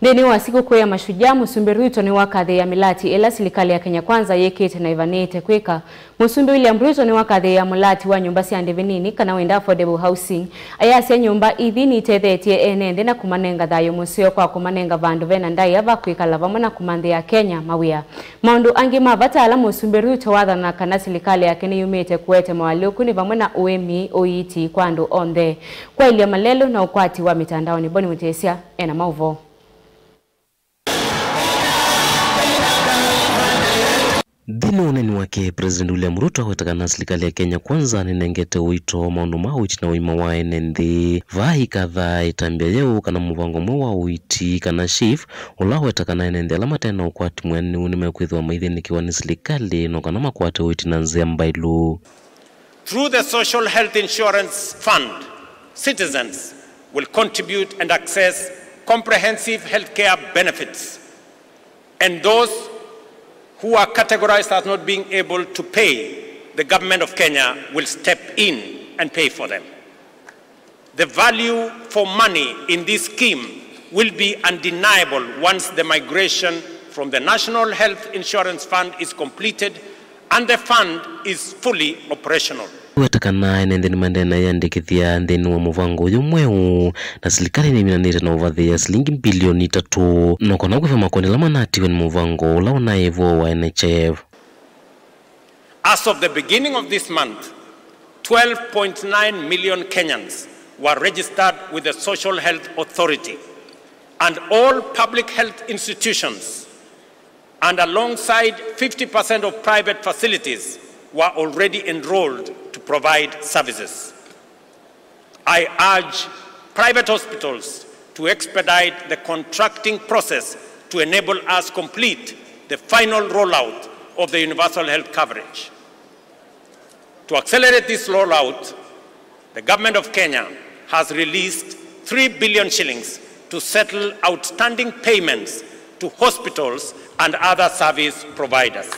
Nini wa sikukuu ya Mashujua, Musumbi Ruto niwakathiia milati ila Silikali ya Kenya Kwanza Yake na ivaniite kwika. Musumbi William Ruto niwakathiia mulati wa nyumba cia ndivi nini kana wenda affordable housing. Ayasya nyumba ivi nitethethye enethi na kumanenga thayu museo kwa kumanenga vandu vena ndaia kwikala vamwe na kumanthia Kenya mawia. Maundu angi mavatala Musumbi Ruto wathana kana Silikali yake ni yumite kuete mawaliuku ni vamwe na uemi oiti kwa andu onthe. Kwa ilia malelo na ukwati wa mitandao ni boni mutesya ena mauvo. Dino uneni wake President William Ruto wetakana Silikali ya Kenya Kwanza ninengete wito maundu mawiti na wima wa enethi vahi kadhaa itambia yeu kana muvango mwa witi kana chief ula wetakana enethi alama tena ukwati mwene unimekwithwa maithini kiwa ni Silikali no kana makwati witi na nzia mbailu. Through the Social Health Insurance Fund, citizens will contribute and access comprehensive healthcare benefits, and those who are categorized as not being able to pay, the government of Kenya will step in and pay for them. The value for money in this scheme will be undeniable once the migration from the National Health Insurance Fund is completed and the fund is fully operational. Wetakana enethi mandena yandikithia nthini wa muvango uyu mweu na Silikali ni minanite na uvathia shilingi bilioni 3 no kona kwiva makoni lama natiwe ni muvango ula unaivo wa NHIF. As of the beginning of this month, 12.9 million Kenyans were registered with the Social Health Authority, and all public health institutions and alongside 50% of private facilities were already enrolled to provide services. I urge private hospitals to expedite the contracting process to enable us complete the final rollout of the universal health coverage. To accelerate this rollout, the government of Kenya has released 3 billion shillings to settle outstanding payments to hospitals and other service providers.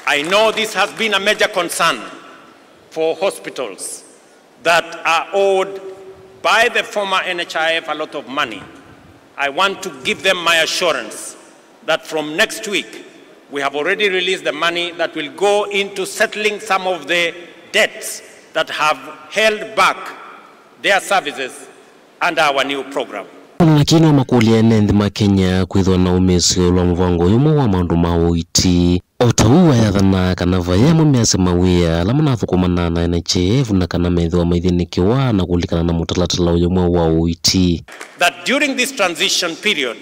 I know this has been a major concern for hospitals that are owed by the former NHIF a lot of money. I want to give them my assurance that from next week, we have already released the money that will go into settling some of the debts that have held back their services under our new program. Lakini makulia enethi ma Kenya kwithwa na umesio lwa muvango yumo wa maundu mawiti otauwa yathana kana vaya mumiase mawia lama nathukumana na NHIF na kana methwa maithinikiwa na kulikana na mutalatala uyumwe wa uiti. That during this transition period,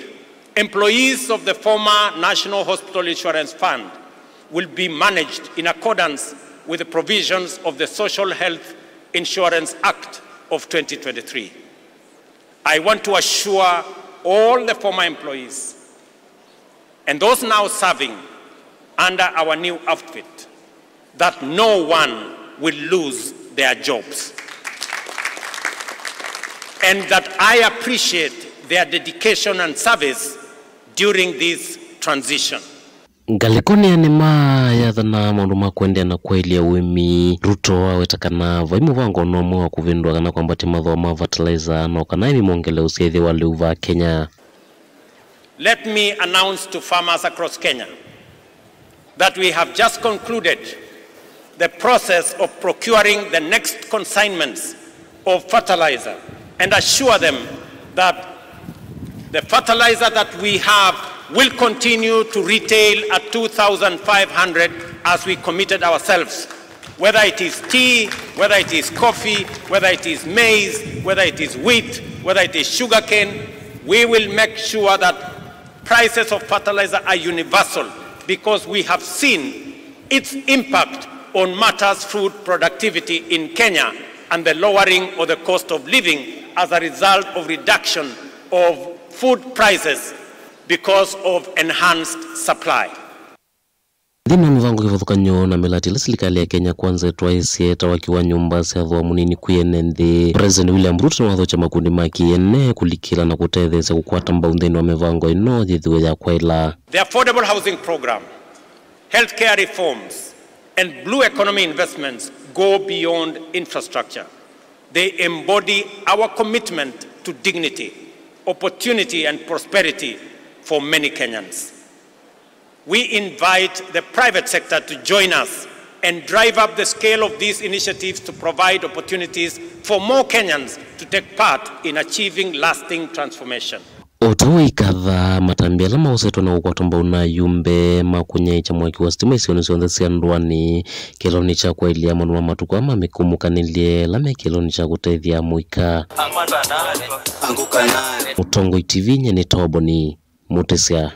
employees of the former National Hospital Insurance Fund will be managed in accordance with the provisions of the Social Health Insurance Act of 2023. I want to assure all the former employees and those now serving under our new outfit that no one will lose their jobs, and that I appreciate their dedication and service during this transition. Ngalikoni anema yathana maundu makwendea na kweli ya uimi Ruto wetakana vaimu vango nomwe wa kuvindwa kana kwambati mathoma fertilizer no kana imi mongele usithi wa liuva Kenya. Let me announce to farmers across Kenya that we have just concluded the process of procuring the next consignments of fertilizer and assure them that the fertilizer that we have will continue to retail at 2,500 as we committed ourselves. Whether it is tea, whether it is coffee, whether it is maize, whether it is wheat, whether it is sugarcane, we will make sure that prices of fertilizer are universal, because we have seen its impact on matters food productivity in Kenya and the lowering of the cost of living as a result of reduction of food prices because of enhanced supply. Dina mvango kivothukanyo na milati la Silikali ya Kenya Kwanza twaisye tawakiwa nyumba seathwa munini kuyenethi. President William Ruto wathocha makundi maki ene kulikila na kutethesya kukwata mbaunthini wa mivango ino thithiwe ya kwaila. The affordable housing program, healthcare reforms, and blue economy investments go beyond infrastructure. They embody our commitment to dignity, opportunity and prosperity for many Kenyans. We invite the private sector to join us and drive up the scale of these initiatives to provide opportunities for more Kenyans to take part in achieving lasting transformation. Otawi kadha matambia mauseto na ukwatomba unayumbe makunye cha mwaki wa stima isionisionde siandwani kiloni cha kwa ilia manu wa matuku ama mikumukanilye lame kiloni cha kutethya mwika Utongo TV nye ni tobo ni mutesya.